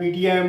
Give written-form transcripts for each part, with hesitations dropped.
PTM,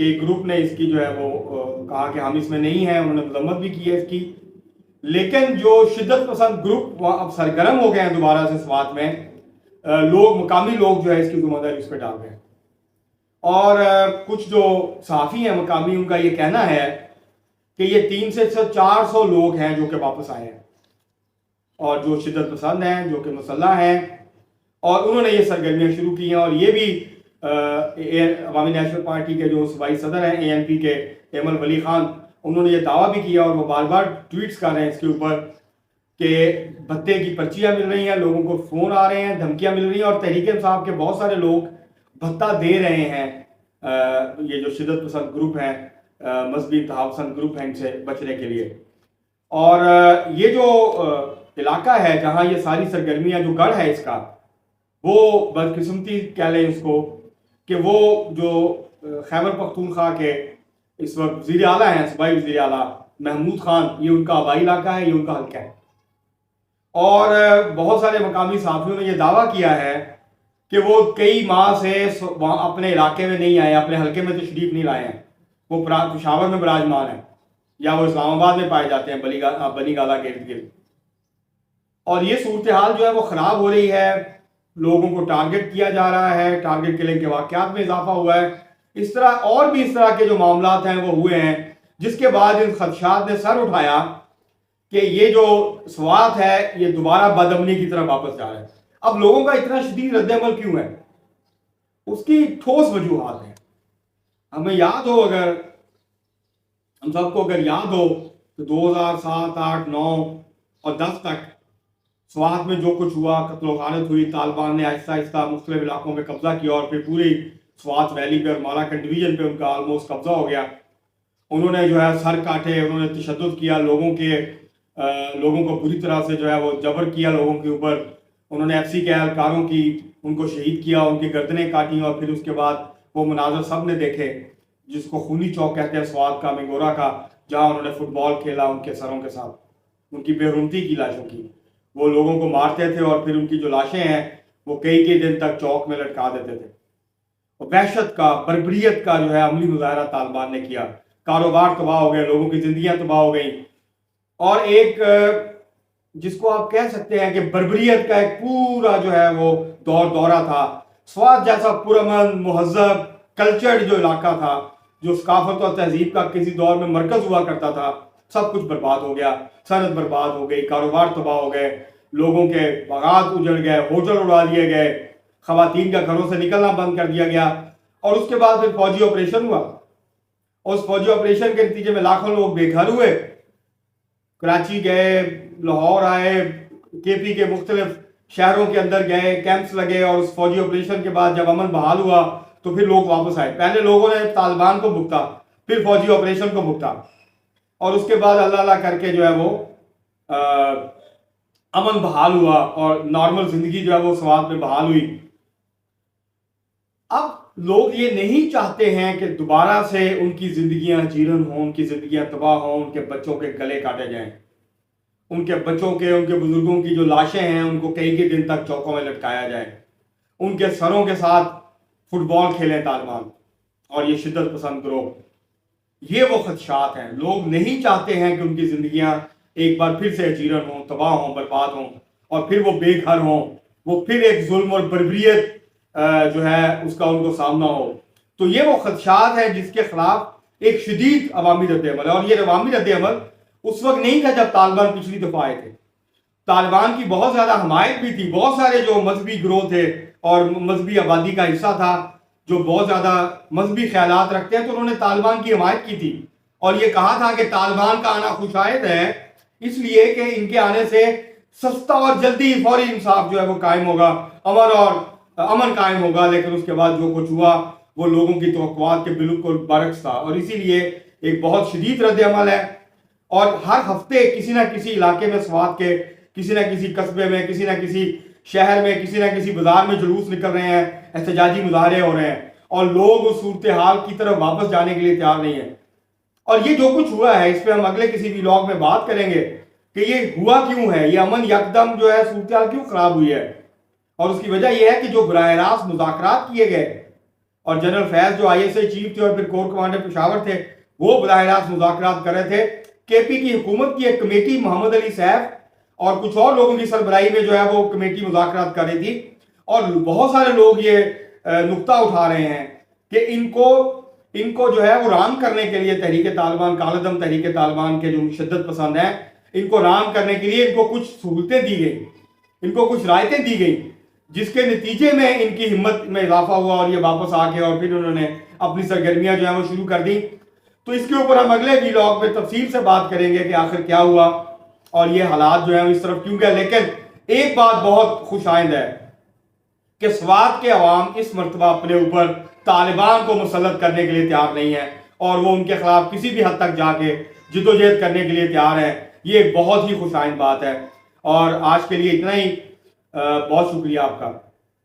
کہ group نے اس کی جو ہے وہ کہا کہ ہم اس میں نہیں ہیں، انہوں نے مذمت بھی کی ہے اس کی، لیکن جو شدت پسند گروپ اب سرگرم ہو گئے ہیں دوبارہ سے سوات میں، لوگ مقامی لوگ جو ہے اس کی ذمہ داری اس پہ ڈال رہے ہیں، اور کچھ جو صحافی ہیں مقامی ان کا یہ کہنا ہے کہ یہ 300 سے 400 لوگ ہیں جو کہ واپس آئے ہیں، اور جو شدت پسند ہیں، جو کہ مسلح ہیں، اور انہوں نے یہ سرگرمیاں شروع کی ہیں، اور یہ بھی عوامی نیشنل پارٹی کے جو صوبائی صدر ہیں ANP کے ایمل ولی خان، انہوں نے یہ دعویٰ بھی کیا، اور وہ بار بار ٹویٹس کر رہے ہیں اس کے اوپر کہ بھتے کی پرچیاں مل رہی ہیں، لوگوں کو فون آ رہے ہیں، دھمکیاں مل رہی ہیں، اور تحریک انصاف کے بہت سارے لوگ بھتہ دے رہے ہیں یہ جو شدت پسند گروپ ہیں، مذہبی انتہا پسند گروپ ہیں، ان سے بچنے کے لیے۔ اور یہ جو علاقہ ہے جہاں یہ ساری سرگرمیاں، جو گڑھ ہے اس کا، وہ بدقسمتی کہہ لیں اس کو کہ وہ جو خیبر پختونخوا کے اس وقت وزیر اعلیٰ ہیں، صوبائی وزیر اعلیٰ محمود خان، یہ ان کا آبائی علاقہ ہے، یہ ان کا حلقہ ہے، اور بہت سارے مقامی صحافیوں نے یہ دعویٰ کیا ہے کہ وہ کئی ماہ سے وہاں اپنے علاقے میں نہیں آئے، اپنے حلقے میں تشریف نہیں لائے ہیں، وہ پشاور میں براجمان ہیں، یا وہ اسلام آباد میں پائے جاتے ہیں بنی گالہ کے ارد گرد، اور یہ صورتحال جو ہے وہ خراب ہو رہی ہے، لوگوں کو ٹارگٹ کیا جا رہا ہے، ٹارگٹ کلنگ کے واقعات میں اضافہ ہوا ہے، اس طرح اور بھی اس طرح کے جو معاملات ہیں وہ ہوئے ہیں، جس کے بعد ان خدشات نے سر اٹھایا کہ یہ جو سوات ہے یہ دوبارہ بدامنی کی طرف واپس جا رہا ہے۔ اب لوگوں کا اتنا شدید رد عمل کیوں ہے؟ اس کی ٹھوس وجوہات ہیں۔ ہمیں یاد ہو، اگر ہم سب کو اگر یاد ہو تو 2007، 8، 9 اور 10 تک سوات میں جو کچھ ہوا، قتل و غارت ہوئی، طالبان نے آہستہ آہستہ مختلف علاقوں میں قبضہ کیا، اور پھر پوری سوات ویلی پہ اور مالاکنڈ ڈویژن پہ ان کا آلموسٹ قبضہ ہو گیا۔ انہوں نے جو ہے سر کاٹے، انہوں نے تشدد کیا، لوگوں کو بری طرح سے جو ہے وہ جبر کیا لوگوں کے اوپر، انہوں نے FC کے اہلکاروں کی ان کو شہید کیا، ان کی گردنیں کاٹیں، اور پھر اس کے بعد وہ مناظر سب نے دیکھے جس کو خونی چوک کہتے ہیں سوات کا، منگورا کا، جہاں انہوں نے فٹ بال کھیلا ان کے سروں کے ساتھ، ان کی بے رونتی کی لاشوں کی، وہ لوگوں کو مارتے تھے اور پھر ان کی جو لاشیں ہیں وہ کئی دن تک چوک میں لٹکا دیتے تھے۔ وحشت کا، بربریت کا جو ہے عملی مظاہرہ طالبان نے کیا، کاروبار تباہ ہو گئے، لوگوں کی زندگیاں تباہ ہو گئیں، اور ایک جس کو آپ کہہ سکتے ہیں کہ بربریت کا ایک پورا جو ہے وہ دورہ تھا۔ سوات جیسا پرامن، مہذب، کلچرڈ جو علاقہ تھا، جو ثقافت اور تہذیب کا کسی دور میں مرکز ہوا کرتا تھا، سب کچھ برباد ہو گیا، صنعت برباد ہو گئی، کاروبار تباہ ہو گئے، لوگوں کے باغات اجڑ گئے، ہوٹل اڑا دیے گئے، خواتین کا گھروں سے نکلنا بند کر دیا گیا، اور اس کے بعد پھر فوجی آپریشن ہوا۔ اس فوجی آپریشن کے نتیجے میں لاکھوں لوگ بے گھر ہوئے، کراچی گئے، لاہور آئے، KP کے مختلف شہروں کے اندر گئے، کیمپس لگے، اور اس فوجی آپریشن کے بعد جب امن بحال ہوا تو پھر لوگ واپس آئے۔ پہلے لوگوں نے طالبان کو بھگتا، پھر فوجی آپریشن کو بھگتا، اور اس کے بعد اللہ کر کے جو ہے وہ امن بحال ہوا، اور نارمل زندگی جو ہے وہ سوات میں بحال ہوئی۔ اب لوگ یہ نہیں چاہتے ہیں کہ دوبارہ سے ان کی زندگیاں جیرن ہوں، ان کی زندگیاں تباہ ہوں، ان کے بچوں کے گلے کاٹے جائیں، ان کے بچوں کے، ان کے بزرگوں کی جو لاشیں ہیں ان کو کئی دن تک چوکوں میں لٹکایا جائے، ان کے سروں کے ساتھ فٹ بال کھیلیں طالبان اور یہ شدت پسند گروہ۔ یہ وہ خدشات ہیں۔ لوگ نہیں چاہتے ہیں کہ ان کی زندگیاں ایک بار پھر سے جیرن ہوں، تباہ ہوں، برباد ہوں، اور پھر وہ بے گھر ہوں، وہ پھر ایک ظلم اور بربریت جو ہے اس کا ان کو سامنا ہو۔ تو یہ وہ خدشات ہیں جس کے خلاف ایک شدید عوامی رد عمل ہے، اور یہ عوامی رد عمل اس وقت نہیں تھا جب طالبان پچھلی دفعہ آئے تھے۔ طالبان کی بہت زیادہ حمایت بھی تھی، بہت سارے جو مذہبی گروہ تھے اور مذہبی آبادی کا حصہ تھا جو بہت زیادہ مذہبی خیالات رکھتے ہیں، تو انہوں نے طالبان کی حمایت کی تھی، اور یہ کہا تھا کہ طالبان کا آنا خوشائند ہے، اس لیے کہ ان کے آنے سے سستا اور جلدی فوری انصاف جو ہے وہ قائم ہوگا، امن قائم ہوگا۔ لیکن اس کے بعد جو کچھ ہوا وہ لوگوں کی توقعات کے بالکل برعکس تھا، اور اسی لیے ایک بہت شدید رد عمل ہے، اور ہر ہفتے کسی نہ کسی علاقے میں سوات کے کسی نہ کسی قصبے میں، کسی نہ کسی شہر میں، کسی نہ کسی بازار میں جلوس نکل رہے ہیں، احتجاجی مظاہرے ہو رہے ہیں، اور لوگ اس صورتحال کی طرف واپس جانے کے لیے تیار نہیں ہیں۔ اور یہ جو کچھ ہوا ہے اس پہ ہم اگلے کسی ولاگ میں بات کریں گے کہ یہ ہوا کیوں ہے، یہ امن یکدم جو ہے صورتحال کیوں خراب ہوئی ہے، اور اس کی وجہ یہ ہے کہ جو براہ راست مذاکرات کیے گئے اور جنرل فیض جو ISI چیف تھے اور پھر کور کمانڈر پشاور تھے، وہ براہ راست مذاکرات کر رہے تھے۔ KP کی حکومت کی ایک کمیٹی محمد علی سیف اور کچھ اور لوگوں کی سربراہی میں جو ہے وہ کمیٹی مذاکرات کر رہی تھی، اور بہت سارے لوگ یہ نقطہ اٹھا رہے ہیں کہ ان کو جو ہے وہ رام کرنے کے لیے تحریک طالبان، کالعدم تحریک طالبان کے جو مشدد پسند ہیں، ان کو رام کرنے کے لیے ان کو کچھ سہولتیں دی گئی، ان کو کچھ رعایتیں دی گئی، جس کے نتیجے میں ان کی ہمت میں اضافہ ہوا اور یہ واپس آ کے اور پھر انہوں نے اپنی سرگرمیاں جو ہیں وہ شروع کر دی۔ تو اس کے اوپر ہم اگلے ویلاگ میں تفصیل سے بات کریں گے کہ آخر کیا ہوا اور یہ حالات جو ہیں اس طرف کیوں گئے۔ لیکن ایک بات بہت خوش آئند ہے کہ سوات کے عوام اس مرتبہ اپنے اوپر طالبان کو مسلط کرنے کے لیے تیار نہیں ہے، اور وہ ان کے خلاف کسی بھی حد تک جا کے جدوجہد کرنے کے لیے تیار ہے۔ یہ ایک بہت ہی خوش آئند بات ہے، اور آج کے لیے اتنا ہی۔ بہت شکریہ آپ کا۔